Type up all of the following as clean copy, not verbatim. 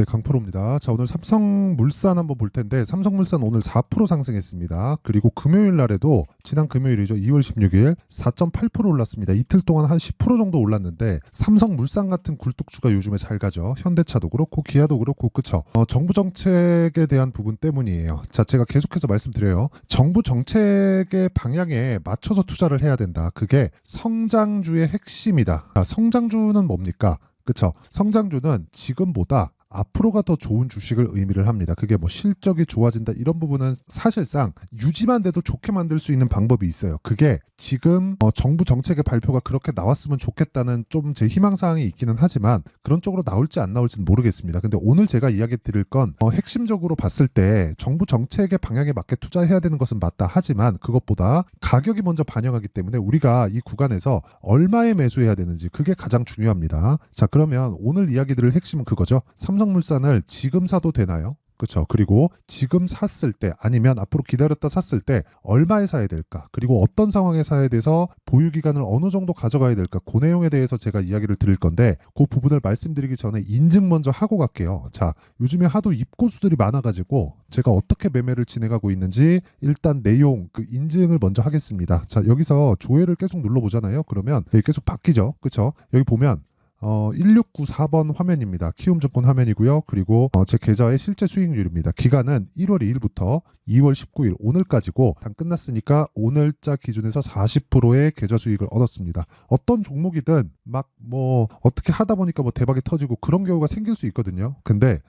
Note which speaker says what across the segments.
Speaker 1: 강프로입니다. 자, 오늘 삼성물산 한번 볼 텐데 삼성물산 오늘 4% 상승했습니다. 그리고 금요일 날에도 지난 금요일이죠. 2월 16일 4.8% 올랐습니다. 이틀 동안 한 10% 정도 올랐는데 삼성물산 같은 굴뚝주가 요즘에 잘 가죠. 현대차도 그렇고 기아도 그렇고 그쵸. 정부 정책에 대한 부분 때문이에요. 자, 제가 계속해서 말씀드려요. 정부 정책의 방향에 맞춰서 투자를 해야 된다. 그게 성장주의 핵심이다. 성장주는 뭡니까? 그쵸. 성장주는 지금보다 앞으로가 더 좋은 주식을 의미를 합니다. 그게 뭐 실적이 좋아진다 이런 부분은 사실상 유지만 돼도 좋게 만들 수 있는 방법이 있어요. 그게 지금 정부 정책의 발표가 그렇게 나왔으면 좋겠다는 좀 제 희망사항이 있기는 하지만 그런 쪽으로 나올지 안 나올지는 모르겠습니다. 근데 오늘 제가 이야기 드릴 건 핵심적으로 봤을 때 정부 정책의 방향에 맞게 투자해야 되는 것은 맞다. 하지만 그것보다 가격이 먼저 반영하기 때문에 우리가 이 구간에서 얼마에 매수해야 되는지 그게 가장 중요합니다. 자, 그러면 오늘 이야기 드릴 핵심은 그거죠. 삼성물산을 지금 사도 되나요? 그렇죠. 그리고 지금 샀을 때 아니면 앞으로 기다렸다 샀을 때 얼마에 사야 될까? 그리고 어떤 상황에 사야 돼서 보유 기간을 어느 정도 가져가야 될까? 그 내용에 대해서 제가 이야기를 드릴 건데 그 부분을 말씀드리기 전에 인증 먼저 하고 갈게요. 자, 요즘에 하도 입고수들이 많아가지고 제가 어떻게 매매를 진행하고 있는지 일단 내용 그 인증을 먼저 하겠습니다. 자, 여기서 조회를 계속 눌러보잖아요. 그러면 여기 계속 바뀌죠. 그렇죠? 여기 보면 1694번 화면입니다. 키움증권 화면이고요. 그리고 제 계좌의 실제 수익률입니다. 기간은 1월 2일부터 2월 19일 오늘까지고 단 끝났으니까 오늘자 기준에서 40%의 계좌 수익을 얻었습니다. 어떤 종목이든 막 뭐 어떻게 하다 보니까 뭐 대박이 터지고 그런 경우가 생길 수 있거든요. 근데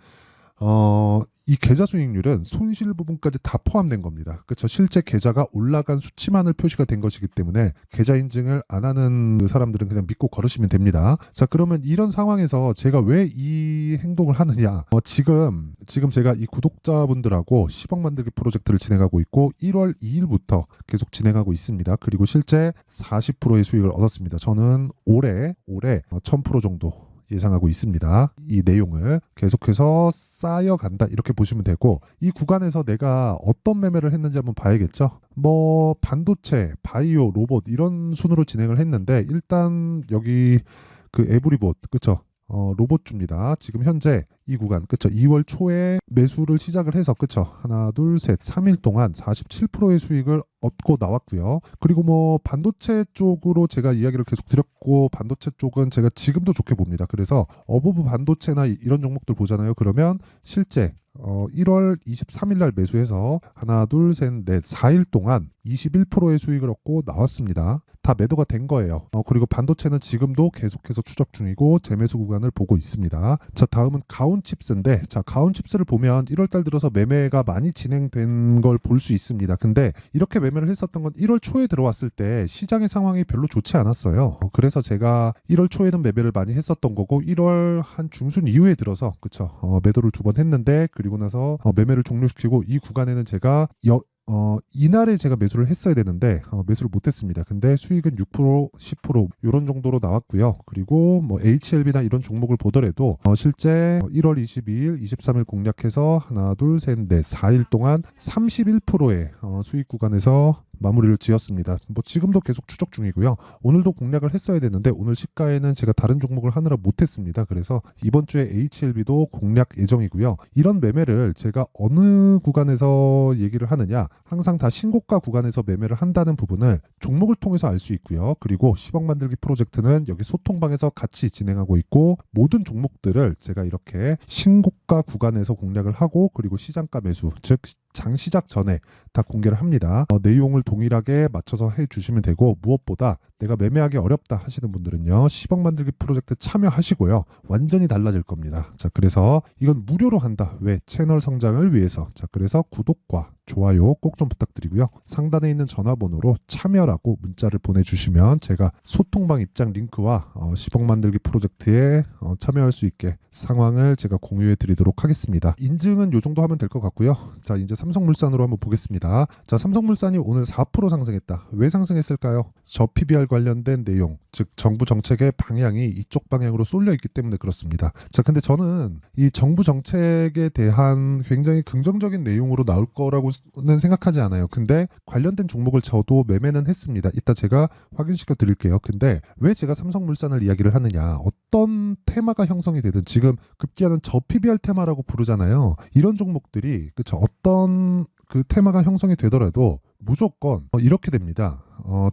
Speaker 1: 이 계좌 수익률은 손실 부분까지 다 포함된 겁니다. 그렇죠. 실제 계좌가 올라간 수치만을 표시가 된 것이기 때문에 계좌 인증을 안 하는 그 사람들은 그냥 믿고 걸으시면 됩니다. 자, 그러면 이런 상황에서 제가 왜 이 행동을 하느냐? 지금 제가 이 구독자분들하고 10억 만들기 프로젝트를 진행하고 있고 1월 2일부터 계속 진행하고 있습니다. 그리고 실제 40%의 수익을 얻었습니다. 저는 올해 1000% 정도 예상하고 있습니다. 이 내용을 계속해서 쌓여간다 이렇게 보시면 되고 이 구간에서 내가 어떤 매매를 했는지 한번 봐야겠죠. 뭐 반도체, 바이오, 로봇 이런 순으로 진행을 했는데 일단 여기 그 에브리봇 그쵸? 로봇주입니다. 지금 현재 이 구간 그쵸? 2월 초에 매수를 시작을 해서 그쵸? 하나, 둘, 셋, 3일 동안 47%의 수익을 얻고 나왔고요. 그리고 뭐 반도체 쪽으로 제가 이야기를 계속 드렸고 반도체 쪽은 제가 지금도 좋게 봅니다. 그래서 어버브 반도체나 이런 종목들 보잖아요. 그러면 실제 1월 23일 날 매수해서 하나, 둘, 셋, 넷, 4일 동안 21%의 수익을 얻고 나왔습니다. 다 매도가 된 거예요. 그리고 반도체는 지금도 계속해서 추적 중이고 재매수 구간을 보고 있습니다. 자, 다음은 가온칩스인데 자, 가온칩스를 보면 1월 달 들어서 매매가 많이 진행된 걸 볼 수 있습니다. 근데 이렇게 매매를 했었던 건 1월 초에 들어왔을 때 시장의 상황이 별로 좋지 않았어요. 그래서 제가 1월 초에는 매매를 많이 했었던 거고 1월 한 중순 이후에 들어서 그쵸? 매도를 2번 했는데 그리고 나서 매매를 종료시키고 이 구간에는 제가 이날에 제가 매수를 했어야 되는데 매수를 못했습니다. 근데 수익은 6%, 10% 이런 정도로 나왔고요. 그리고 뭐 HLB나 이런 종목을 보더라도 실제 1월 22일, 23일 공략해서 하나, 둘, 셋, 넷, 4일 동안 31%의 수익 구간에서 마무리를 지었습니다. 뭐 지금도 계속 추적 중이고요. 오늘도 공략을 했어야 되는데 오늘 시가에는 제가 다른 종목을 하느라 못했습니다. 그래서 이번 주에 HLB도 공략 예정이고요. 이런 매매를 제가 어느 구간에서 얘기를 하느냐 항상 다 신고가 구간에서 매매를 한다는 부분을 종목을 통해서 알 수 있고요. 그리고 10억 만들기 프로젝트는 여기 소통방에서 같이 진행하고 있고 모든 종목들을 제가 이렇게 신고가 구간에서 공략을 하고 그리고 시장가 매수 즉 장 시작 전에 다 공개를 합니다. 내용을 동일하게 맞춰서 해주시면 되고 무엇보다 내가 매매하기 어렵다 하시는 분들은요 10억 만들기 프로젝트 참여하시고요 완전히 달라질 겁니다. 자, 그래서 이건 무료로 한다. 왜? 채널 성장을 위해서. 자, 그래서 구독과 좋아요 꼭 좀 부탁드리고요. 상단에 있는 전화번호로 참여라고 문자를 보내주시면 제가 소통방 입장 링크와 10억 만들기 프로젝트에 참여할 수 있게 상황을 제가 공유해 드리도록 하겠습니다. 인증은 이 정도 하면 될 것 같고요. 자, 이제 삼성물산으로 한번 보겠습니다. 자, 삼성물산이 오늘 4% 상승했다. 왜 상승했을까요? 저 PBR 관련된 내용, 즉 정부 정책의 방향이 이쪽 방향으로 쏠려 있기 때문에 그렇습니다. 자, 근데 저는 이 정부 정책에 대한 굉장히 긍정적인 내용으로 나올 거라고는 생각하지 않아요. 근데 관련된 종목을 저도 매매는 했습니다. 이따 제가 확인시켜 드릴게요. 근데 왜 제가 삼성물산을 이야기를 하느냐? 어떤 테마가 형성이 되든 지금 급기야는 저 PBR 테마라고 부르잖아요. 이런 종목들이 그쵸? 어떤 그 테마가 형성이 되더라도 무조건 이렇게 됩니다.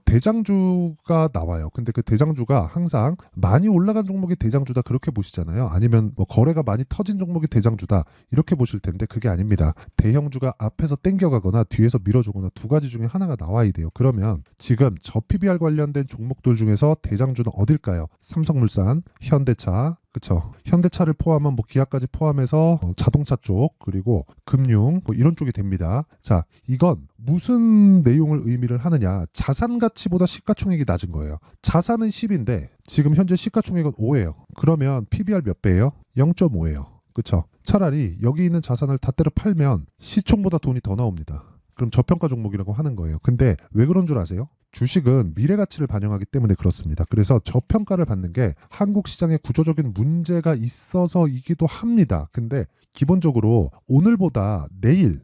Speaker 1: 대장주가 나와요. 근데 그 대장주가 항상 많이 올라간 종목이 대장주다 그렇게 보시잖아요. 아니면 뭐 거래가 많이 터진 종목이 대장주다 이렇게 보실 텐데 그게 아닙니다. 대형주가 앞에서 땡겨가거나 뒤에서 밀어주거나 두 가지 중에 하나가 나와야 돼요. 그러면 지금 저 PBR 관련된 종목들 중에서 대장주는 어딜까요? 삼성물산, 현대차, 그쵸. 현대차를 포함한 뭐 기아까지 포함해서 자동차 쪽 그리고 금융 뭐 이런 쪽이 됩니다. 자, 이건 무슨 내용을 의미를 하느냐? 자산 가치보다 시가총액이 낮은 거예요. 자산은 10인데 지금 현재 시가총액은 5예요. 그러면 PBR 몇 배예요? 0.5예요. 그쵸. 차라리 여기 있는 자산을 다 때려 팔면 시총보다 돈이 더 나옵니다. 그럼 저평가 종목이라고 하는 거예요. 근데 왜 그런 줄 아세요? 주식은 미래 가치를 반영하기 때문에 그렇습니다. 그래서 저평가를 받는 게 한국 시장에 구조적인 문제가 있어서이기도 합니다. 근데 기본적으로 오늘보다 내일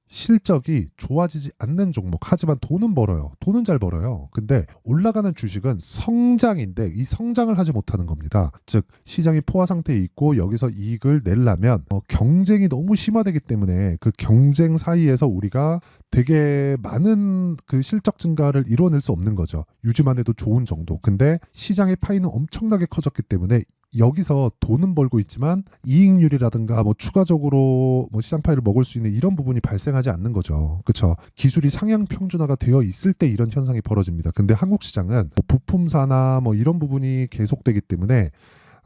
Speaker 1: 실적이 좋아지지 않는 종목 하지만 돈은 벌어요. 돈은 잘 벌어요. 근데 올라가는 주식은 성장인데 이 성장을 하지 못하는 겁니다. 즉 시장이 포화 상태에 있고 여기서 이익을 내려면 경쟁이 너무 심화되기 때문에 그 경쟁 사이에서 우리가 되게 많은 그 실적 증가를 이뤄낼 수 없는 거죠. 유지만 해도 좋은 정도. 근데 시장의 파이는 엄청나게 커졌기 때문에 여기서 돈은 벌고 있지만 이익률이라든가 뭐 추가적으로 뭐 시장 파이를 먹을 수 있는 이런 부분이 발생하지 않는 거죠. 그렇죠? 기술이 상향 평준화가 되어 있을 때 이런 현상이 벌어집니다. 근데 한국 시장은 뭐 부품사나 뭐 이런 부분이 계속되기 때문에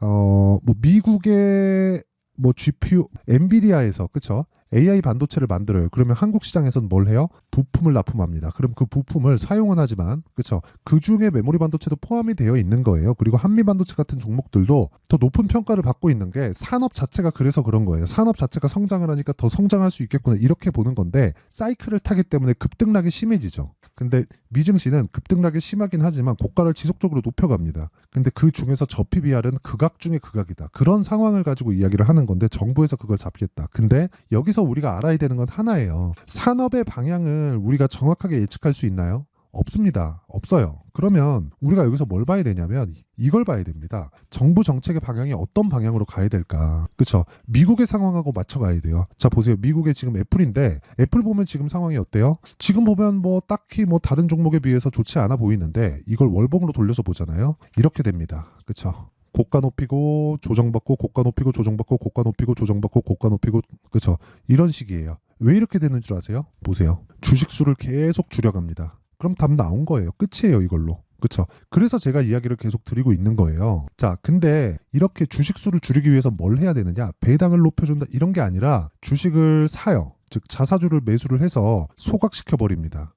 Speaker 1: 뭐 미국의 뭐 GPU, 엔비디아에서 그쵸? AI 반도체를 만들어요. 그러면 한국 시장에서는 뭘 해요? 부품을 납품합니다. 그럼 그 부품을 사용은 하지만 그쵸? 그 중에 메모리 반도체도 포함이 되어 있는 거예요. 그리고 한미 반도체 같은 종목들도 더 높은 평가를 받고 있는 게 산업 자체가 그래서 그런 거예요. 산업 자체가 성장을 하니까 더 성장할 수 있겠구나 이렇게 보는 건데 사이클을 타기 때문에 급등락이 심해지죠. 근데 미증시는 급등락이 심하긴 하지만 고가를 지속적으로 높여갑니다. 근데 그 중에서 저 PBR은 극악 중에 극악이다. 그런 상황을 가지고 이야기를 하는 건데 정부에서 그걸 잡겠다. 근데 여기서 우리가 알아야 되는 건 하나예요. 산업의 방향을 우리가 정확하게 예측할 수 있나요? 없습니다. 없어요. 그러면 우리가 여기서 뭘 봐야 되냐면 이걸 봐야 됩니다. 정부 정책의 방향이 어떤 방향으로 가야 될까? 그렇죠? 미국의 상황하고 맞춰가야 돼요. 자, 보세요. 미국의 지금 애플인데 애플 보면 지금 상황이 어때요? 지금 보면 뭐 딱히 뭐 다른 종목에 비해서 좋지 않아 보이는데 이걸 월봉으로 돌려서 보잖아요. 이렇게 됩니다. 그렇죠? 고가 높이고 조정받고 고가 높이고 조정받고 고가 높이고 조정받고 고가 높이고 그렇죠? 이런 식이에요. 왜 이렇게 되는 줄 아세요? 보세요. 주식 수를 계속 줄여갑니다. 그럼 답 나온 거예요. 끝이에요, 이걸로. 그렇죠? 그래서 제가 이야기를 계속 드리고 있는 거예요. 자, 근데 이렇게 주식 수를 줄이기 위해서 뭘 해야 되느냐? 배당을 높여준다 이런 게 아니라 주식을 사요. 즉 자사주를 매수를 해서 소각시켜 버립니다.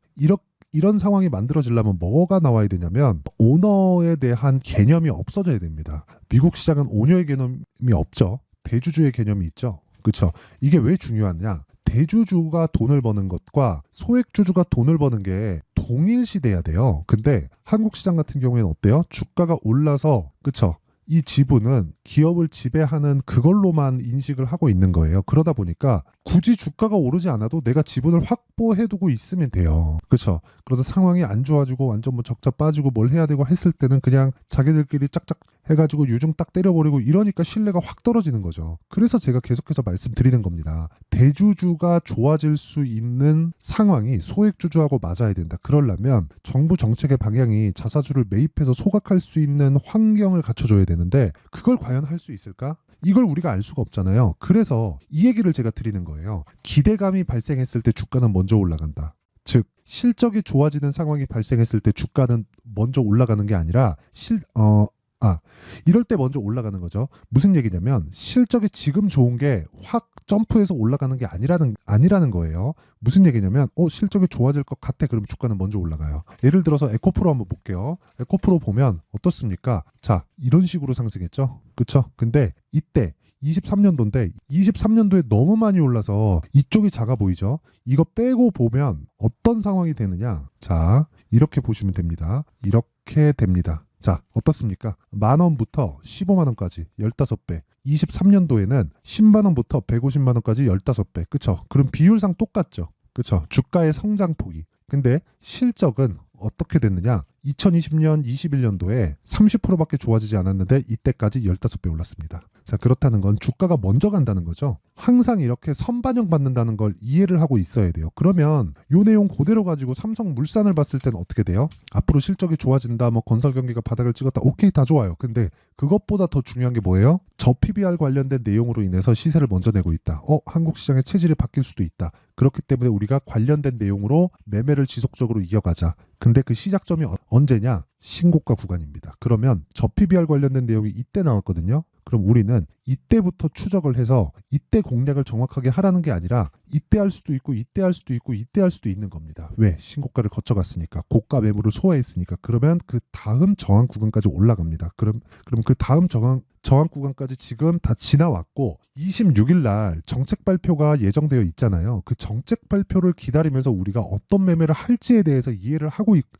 Speaker 1: 이런 상황이 만들어지려면 뭐가 나와야 되냐면 오너에 대한 개념이 없어져야 됩니다. 미국 시장은 오너의 개념이 없죠. 대주주의 개념이 있죠. 그렇죠? 이게 왜 중요하냐? 대주주가 돈을 버는 것과 소액주주가 돈을 버는 게 동일시돼야 돼요. 근데 한국 시장 같은 경우에는 어때요? 주가가 올라서 그쵸? 이 지분은 기업을 지배하는 그걸로만 인식을 하고 있는 거예요. 그러다 보니까 굳이 주가가 오르지 않아도 내가 지분을 확보해두고 있으면 돼요. 그렇죠? 그러다 상황이 안 좋아지고 완전 뭐 적자 빠지고 뭘 해야 되고 했을 때는 그냥 자기들끼리 짝짝 해가지고 유중 딱 때려버리고 이러니까 신뢰가 확 떨어지는 거죠. 그래서 제가 계속해서 말씀드리는 겁니다. 대주주가 좋아질 수 있는 상황이 소액주주하고 맞아야 된다. 그러려면 정부 정책의 방향이 자사주를 매입해서 소각할 수 있는 환경을 갖춰줘야 되는데 그걸 과연 할 수 있을까? 이걸 우리가 알 수가 없잖아요. 그래서 이 얘기를 제가 드리는 거예요. 기대감이 발생했을 때 주가는 먼저 올라간다. 즉 실적이 좋아지는 상황이 발생했을 때 주가는 먼저 올라가는 게 아니라 이럴 때 먼저 올라가는 거죠. 무슨 얘기냐면 실적이 지금 좋은 게 확 점프해서 올라가는 게 아니라는 거예요. 무슨 얘기냐면 실적이 좋아질 것 같아. 그럼 주가는 먼저 올라가요. 예를 들어서 에코프로 한번 볼게요. 에코프로 보면 어떻습니까? 자, 이런 식으로 상승했죠. 그쵸? 근데 이때 23년도인데 23년도에 너무 많이 올라서 이쪽이 작아 보이죠? 이거 빼고 보면 어떤 상황이 되느냐? 자, 이렇게 보시면 됩니다. 이렇게 됩니다. 자, 어떻습니까? 10,000원부터 150,000원까지 15배. 23년도에는 10만원부터 150만원까지 15배. 그쵸? 그럼 비율상 똑같죠? 그쵸? 주가의 성장폭이. 근데 실적은 어떻게 됐느냐? 2020년, 21년도에 30%밖에 좋아지지 않았는데 이때까지 15배 올랐습니다. 자, 그렇다는 건 주가가 먼저 간다는 거죠. 항상 이렇게 선반영 받는다는 걸 이해를 하고 있어야 돼요. 그러면 요 내용 그대로 가지고 삼성물산을 봤을 때는 어떻게 돼요? 앞으로 실적이 좋아진다, 뭐 건설 경기가 바닥을 찍었다, 오케이, 다 좋아요. 근데 그것보다 더 중요한 게 뭐예요? 저 PBR 관련된 내용으로 인해서 시세를 먼저 내고 있다. 한국 시장의 체질이 바뀔 수도 있다. 그렇기 때문에 우리가 관련된 내용으로 매매를 지속적으로 이어가자. 근데 그 시작점이 언제냐? 신고가 구간입니다. 그러면 저 PBR 관련된 내용이 이때 나왔거든요. 그럼 우리는 이때부터 추적을 해서 이때 공략을 정확하게 하라는 게 아니라 이때 할 수도 있고 이때 할 수도 있고 이때 할 수도 있는 겁니다. 왜? 신고가를 거쳐갔으니까. 고가 매물을 소화했으니까. 그러면 그 다음 저항 구간까지 올라갑니다. 그럼 그 다음 저항 구간까지 지금 다 지나왔고 26일 날 정책 발표가 예정되어 있잖아요. 그 정책 발표를 기다리면서 우리가 어떤 매매를 할지에 대해서 이해를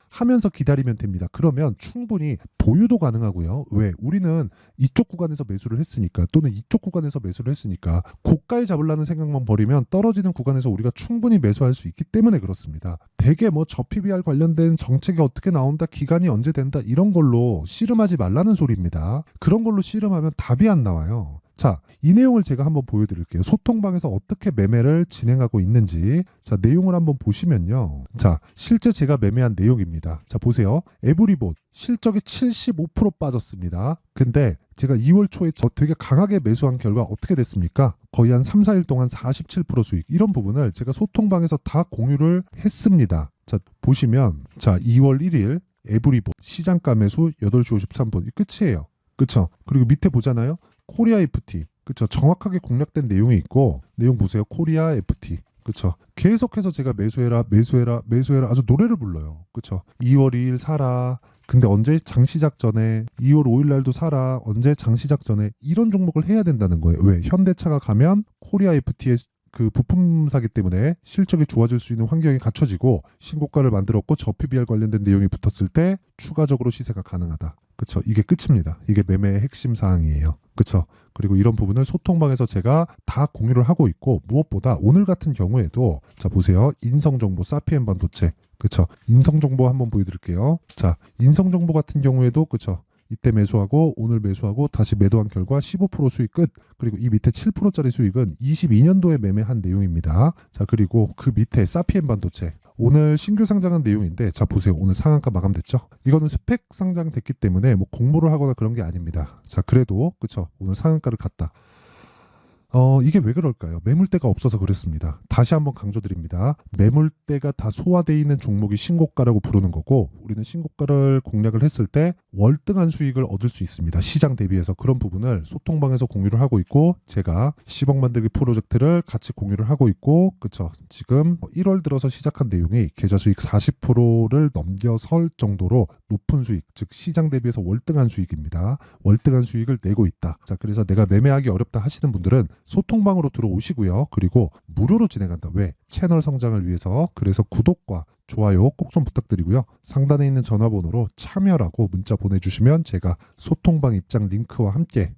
Speaker 1: 하면서 기다리면 됩니다. 그러면 충분히 보유도 가능하고요. 왜? 우리는 이쪽 구간에서 매수를 했으니까, 또는 이쪽 구간에서 매수를 했으니까 고가에 잡으려는 생각만 버리면 떨어지는 구간에서 우리가 충분히 매수할 수 있기 때문에 그렇습니다. 되게 뭐 저 PBR 관련된 정책이 어떻게 나온다, 기간이 언제 된다, 이런 걸로 씨름하지 말라는 소리입니다. 그런 걸로 씨름하면 답이 안 나와요. 자, 이 내용을 제가 한번 보여드릴게요. 소통방에서 어떻게 매매를 진행하고 있는지. 자, 내용을 한번 보시면요. 자, 실제 제가 매매한 내용입니다. 자, 보세요. 에브리봇 실적이 75% 빠졌습니다. 근데 제가 2월 초에 되게 강하게 매수한 결과 어떻게 됐습니까? 거의 한 3, 4일 동안 47% 수익. 이런 부분을 제가 소통방에서 다 공유를 했습니다. 자, 보시면 자, 2월 1일 에브리봇 시장가 매수 8시 53분. 이 끝이에요. 그쵸? 그리고 밑에 보잖아요. 코리아 FT. 그쵸? 정확하게 공략된 내용이 있고, 내용 보세요. 코리아 FT. 그쵸? 계속해서 제가 매수해라 아주 노래를 불러요. 그쵸? 2월 2일 사라. 근데 언제? 장시작 전에. 2월 5일 날도 사라. 언제? 장시작 전에. 이런 종목을 해야 된다는 거예요. 왜? 현대차가 가면 코리아 FT에 그 부품사기 때문에 실적이 좋아질 수 있는 환경이 갖춰지고 신고가를 만들었고 저 PBR 관련된 내용이 붙었을 때 추가적으로 시세가 가능하다. 그쵸? 이게 끝입니다. 이게 매매의 핵심 사항이에요. 그쵸? 그리고 이런 부분을 소통방에서 제가 다 공유를 하고 있고, 무엇보다 오늘 같은 경우에도 자, 보세요. 인성정보 사피엔 반도체. 그쵸? 인성정보 한번 보여드릴게요. 자, 인성정보 같은 경우에도 그쵸? 이때 매수하고 오늘 매수하고 다시 매도한 결과 15% 수익 끝. 그리고 이 밑에 7%짜리 수익은 22년도에 매매한 내용입니다. 자, 그리고 그 밑에 사피엔 반도체 오늘 신규 상장한 내용인데, 자, 보세요. 오늘 상한가 마감됐죠? 이거는 스펙 상장됐기 때문에 뭐 공모를 하거나 그런 게 아닙니다. 자, 그래도 그쵸? 오늘 상한가를 갔다. 이게 왜 그럴까요? 매물대가 없어서 그랬습니다. 다시 한번 강조드립니다. 매물대가 다 소화되어 있는 종목이 신고가라고 부르는 거고, 우리는 신고가를 공략을 했을 때 월등한 수익을 얻을 수 있습니다. 시장 대비해서. 그런 부분을 소통방에서 공유를 하고 있고, 제가 10억 만들기 프로젝트를 같이 공유를 하고 있고, 그쵸? 지금 1월 들어서 시작한 내용이 계좌 수익 40%를 넘겨설 정도로 높은 수익, 즉 시장 대비해서 월등한 수익입니다. 월등한 수익을 내고 있다. 자, 그래서 내가 매매하기 어렵다 하시는 분들은 소통방으로 들어오시고요. 그리고 무료로 진행한다. 왜? 채널 성장을 위해서. 그래서 구독과 좋아요 꼭 좀 부탁드리고요. 상단에 있는 전화번호로 참여라고 문자 보내주시면 제가 소통방 입장 링크와 함께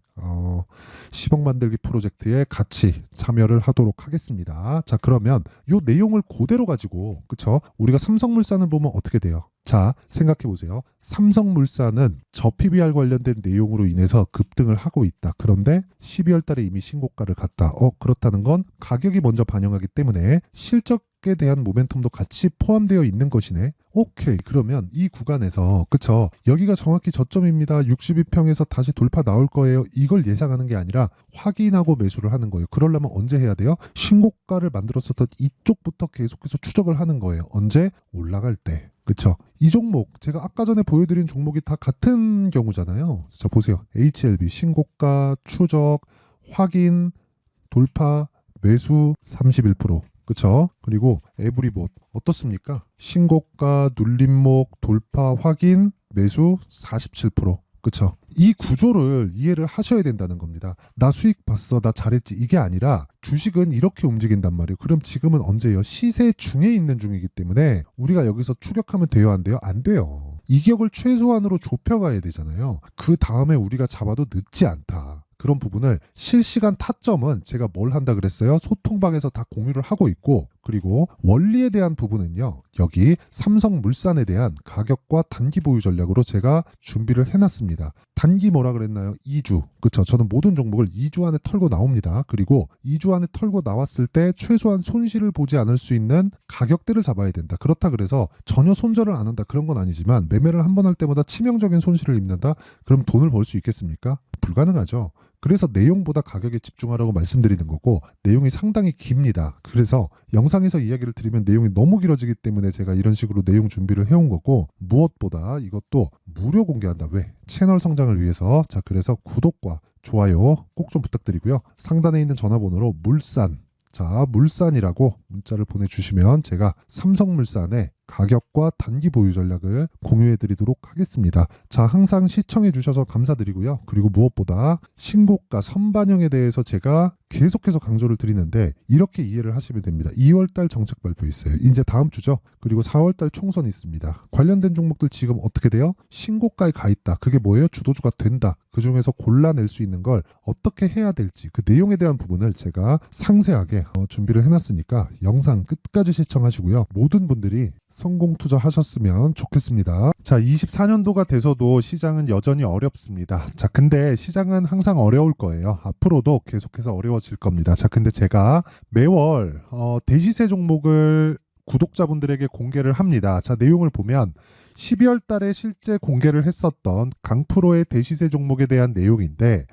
Speaker 1: 10억 만들기 프로젝트에 같이 참여를 하도록 하겠습니다. 자, 그러면 이 내용을 그대로 가지고, 그쵸? 우리가 삼성물산을 보면 어떻게 돼요? 자, 생각해 보세요. 삼성물산은 저 PBR 관련된 내용으로 인해서 급등을 하고 있다. 그런데 12월 달에 이미 신고가를 갔다. 그렇다는 건 가격이 먼저 반영하기 때문에 실적에 대한 모멘텀도 같이 포함되어 있는 것이네. 오케이. 그러면 이 구간에서, 그쵸? 여기가 정확히 저점입니다. 62평에서 다시 돌파 나올 거예요. 이걸 예상하는 게 아니라 확인하고 매수를 하는 거예요. 그러려면 언제 해야 돼요? 신고가를 만들었었던 이쪽부터 계속해서 추적을 하는 거예요. 언제? 올라갈 때. 그쵸? 이 종목, 제가 아까 전에 보여드린 종목이 다 같은 경우잖아요. 자, 보세요. HLB 신고가, 추적, 확인, 돌파, 매수 31%. 그쵸? 그리고 에브리봇 어떻습니까? 신고가, 눌림목, 돌파, 확인, 매수 47%. 그쵸? 이 구조를 이해를 하셔야 된다는 겁니다. 나 수익 봤어, 나 잘했지, 이게 아니라 주식은 이렇게 움직인단 말이에요. 그럼 지금은 언제예요? 시세 중에 있는 중이기 때문에 우리가 여기서 추격하면 돼요, 안 돼요? 안 돼요. 이격을 최소한으로 좁혀가야 되잖아요. 그 다음에 우리가 잡아도 늦지 않다. 그런 부분을 실시간 타점은 제가 뭘 한다 그랬어요? 소통방에서 다 공유를 하고 있고, 그리고 원리에 대한 부분은요, 여기 삼성물산에 대한 가격과 단기 보유 전략으로 제가 준비를 해놨습니다. 단기 뭐라 그랬나요? 2주. 그쵸? 저는 모든 종목을 2주 안에 털고 나옵니다. 그리고 2주 안에 털고 나왔을 때 최소한 손실을 보지 않을 수 있는 가격대를 잡아야 된다. 그렇다 그래서 전혀 손절을 안 한다, 그런 건 아니지만 매매를 한 번 할 때마다 치명적인 손실을 입는다? 그럼 돈을 벌 수 있겠습니까? 불가능하죠. 그래서 내용보다 가격에 집중하라고 말씀드리는 거고, 내용이 상당히 깁니다. 그래서 영상에서 이야기를 드리면 내용이 너무 길어지기 때문에 제가 이런 식으로 내용 준비를 해온 거고, 무엇보다 이것도 무료 공개한다. 왜? 채널 성장을 위해서. 자, 그래서 구독과 좋아요 꼭 좀 부탁드리고요. 상단에 있는 전화번호로 물산, 자, 물산이라고 문자를 보내주시면 제가 삼성물산의 가격과 단기 보유 전략을 공유해 드리도록 하겠습니다. 자, 항상 시청해 주셔서 감사드리고요. 그리고 무엇보다 신고가 선반영에 대해서 제가 계속해서 강조를 드리는데 이렇게 이해를 하시면 됩니다. 2월달 정책 발표 있어요. 이제 다음 주죠. 그리고 4월달 총선이 있습니다. 관련된 종목들 지금 어떻게 돼요? 신고가에 가 있다. 그게 뭐예요? 주도주가 된다. 그 중에서 골라낼 수 있는 걸 어떻게 해야 될지, 그 내용에 대한 부분을 제가 상세하게 준비를 해놨으니까 영상 끝까지 시청하시고요. 모든 분들이 성공 투자하셨으면 좋겠습니다. 자, 24년도가 돼서도 시장은 여전히 어렵습니다. 자, 근데 시장은 항상 어려울 거예요. 앞으로도 계속해서 어려워질 겁니다. 자, 근데 제가 매월 대시세 종목을 구독자분들에게 공개를 합니다. 자, 내용을 보면 12월 달에 실제 공개를 했었던 강프로의 대시세 종목에 대한 내용인데,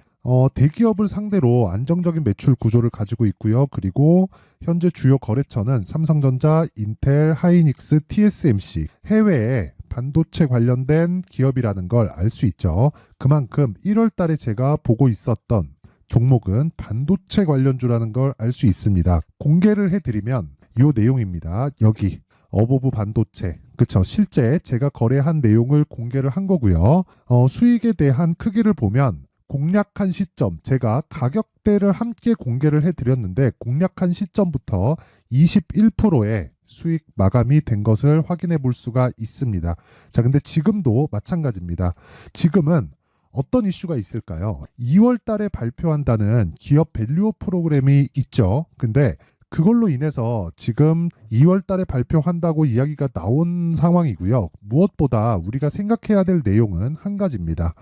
Speaker 1: 대기업을 상대로 안정적인 매출 구조를 가지고 있고요. 그리고 현재 주요 거래처는 삼성전자, 인텔, 하이닉스, TSMC, 해외에 반도체 관련된 기업이라는 걸 알 수 있죠. 그만큼 1월 달에 제가 보고 있었던 종목은 반도체 관련주라는 걸 알 수 있습니다. 공개를 해드리면 이 내용입니다. 여기 어보브 반도체, 그쵸? 실제 제가 거래한 내용을 공개를 한 거고요. 수익에 대한 크기를 보면 공략한 시점, 제가 가격대를 함께 공개를 해드렸는데 공략한 시점부터 21%의 수익 마감이 된 것을 확인해 볼 수가 있습니다. 자, 근데 지금도 마찬가지입니다. 지금은 어떤 이슈가 있을까요? 2월 달에 발표한다는 기업 밸류업 프로그램이 있죠. 근데 그걸로 인해서 지금 2월 달에 발표한다고 이야기가 나온 상황이고요. 무엇보다 우리가 생각해야 될 내용은 한 가지입니다.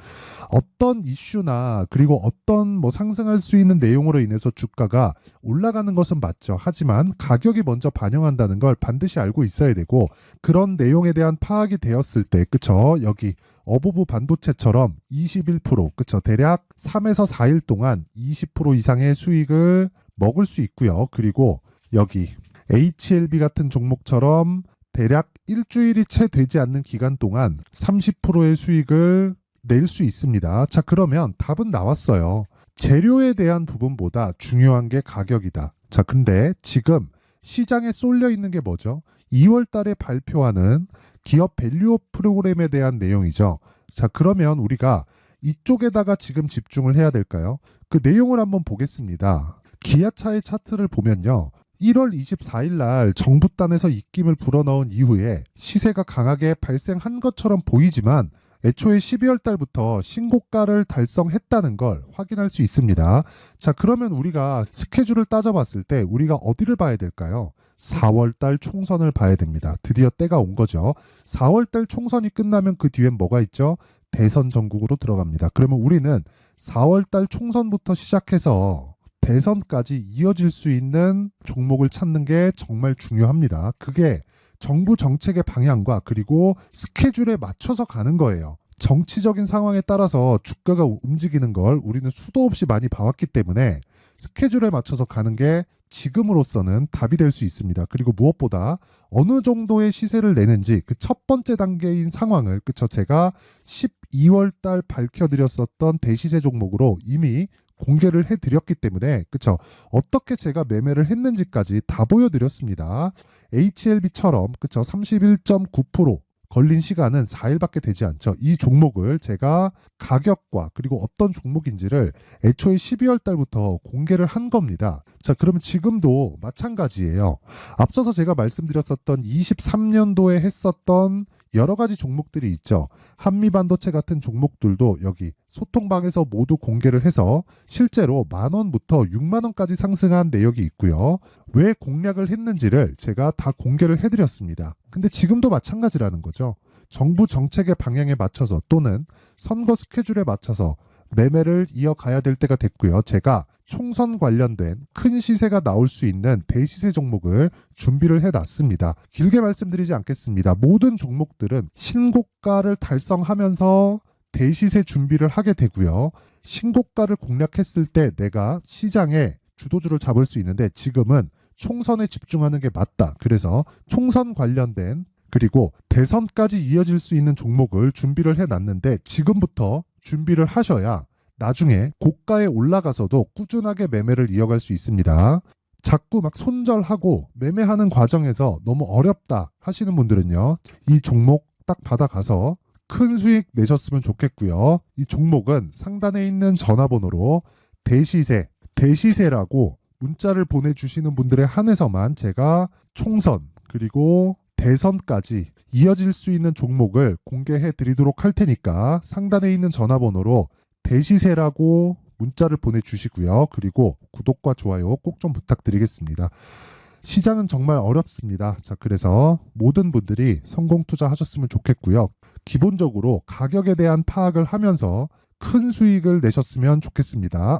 Speaker 1: 어떤 이슈나 그리고 어떤 상승할 수 있는 내용으로 인해서 주가가 올라가는 것은 맞죠. 하지만 가격이 먼저 반영한다는 걸 반드시 알고 있어야 되고, 그런 내용에 대한 파악이 되었을 때, 그쵸? 여기 어보브 반도체처럼 21%, 그쵸? 대략 3에서 4일 동안 20% 이상의 수익을 먹을 수 있고요. 그리고 여기 HLB 같은 종목처럼 대략 일주일이 채 되지 않는 기간 동안 30%의 수익을 낼 수 있습니다. 자, 그러면 답은 나왔어요. 재료에 대한 부분보다 중요한 게 가격이다. 자, 근데 지금 시장에 쏠려 있는 게 뭐죠? 2월 달에 발표하는 기업 밸류업 프로그램에 대한 내용이죠. 자, 그러면 우리가 이쪽에다가 지금 집중을 해야 될까요? 그 내용을 한번 보겠습니다. 기아차의 차트를 보면요. 1월 24일 날 정부단에서 입김을 불어넣은 이후에 시세가 강하게 발생한 것처럼 보이지만 애초에 12월 달부터 신고가를 달성했다는 걸 확인할 수 있습니다. 자, 그러면 우리가 스케줄을 따져봤을 때 우리가 어디를 봐야 될까요? 4월 달 총선을 봐야 됩니다. 드디어 때가 온 거죠. 4월 달 총선이 끝나면 그 뒤엔 뭐가 있죠? 대선 전국으로 들어갑니다. 그러면 우리는 4월 달 총선부터 시작해서 대선까지 이어질 수 있는 종목을 찾는 게 정말 중요합니다. 그게 정부 정책의 방향과 그리고 스케줄에 맞춰서 가는 거예요. 정치적인 상황에 따라서 주가가 움직이는 걸 우리는 수도 없이 많이 봐왔기 때문에 스케줄에 맞춰서 가는 게 지금으로서는 답이 될 수 있습니다. 그리고 무엇보다 어느 정도의 시세를 내는지 그 첫 번째 단계인 상황을, 그쵸, 제가 12월 달 밝혀드렸었던 대시세 종목으로 이미 공개를 해드렸기 때문에, 그쵸, 어떻게 제가 매매를 했는지까지 다 보여드렸습니다. HLB처럼, 그쵸, 31.9%, 걸린 시간은 4일밖에 되지 않죠. 이 종목을 제가 가격과 그리고 어떤 종목인지를 애초에 12월 달부터 공개를 한 겁니다. 자, 그러면 지금도 마찬가지예요. 앞서서 제가 말씀드렸었던 23년도에 했었던 여러 가지 종목들이 있죠. 한미반도체 같은 종목들도 여기 소통방에서 모두 공개를 해서 실제로 10,000원부터 60,000원까지 상승한 내역이 있고요. 왜 공략을 했는지를 제가 다 공개를 해드렸습니다. 근데 지금도 마찬가지라는 거죠. 정부 정책의 방향에 맞춰서 또는 선거 스케줄에 맞춰서 매매를 이어가야 될 때가 됐고요. 제가 총선 관련된 큰 시세가 나올 수 있는 대시세 종목을 준비를 해놨습니다. 길게 말씀드리지 않겠습니다. 모든 종목들은 신고가를 달성하면서 대시세 준비를 하게 되고요. 신고가를 공략했을 때 내가 시장에 주도주를 잡을 수 있는데 지금은 총선에 집중하는 게 맞다. 그래서 총선 관련된 그리고 대선까지 이어질 수 있는 종목을 준비를 해놨는데 지금부터 준비를 하셔야 나중에 고가에 올라가서도 꾸준하게 매매를 이어갈 수 있습니다. 자꾸 막 손절하고 매매하는 과정에서 너무 어렵다 하시는 분들은요. 이 종목 딱 받아가서 큰 수익 내셨으면 좋겠고요. 이 종목은 상단에 있는 전화번호로 대시세라고 문자를 보내주시는 분들에 한해서만 제가 총선 그리고 대선까지 이어질 수 있는 종목을 공개해 드리도록 할 테니까 상단에 있는 전화번호로 대시세라고 문자를 보내주시고요. 그리고 구독과 좋아요 꼭 좀 부탁드리겠습니다. 시장은 정말 어렵습니다. 자, 그래서 모든 분들이 성공 투자하셨으면 좋겠고요. 기본적으로 가격에 대한 파악을 하면서 큰 수익을 내셨으면 좋겠습니다.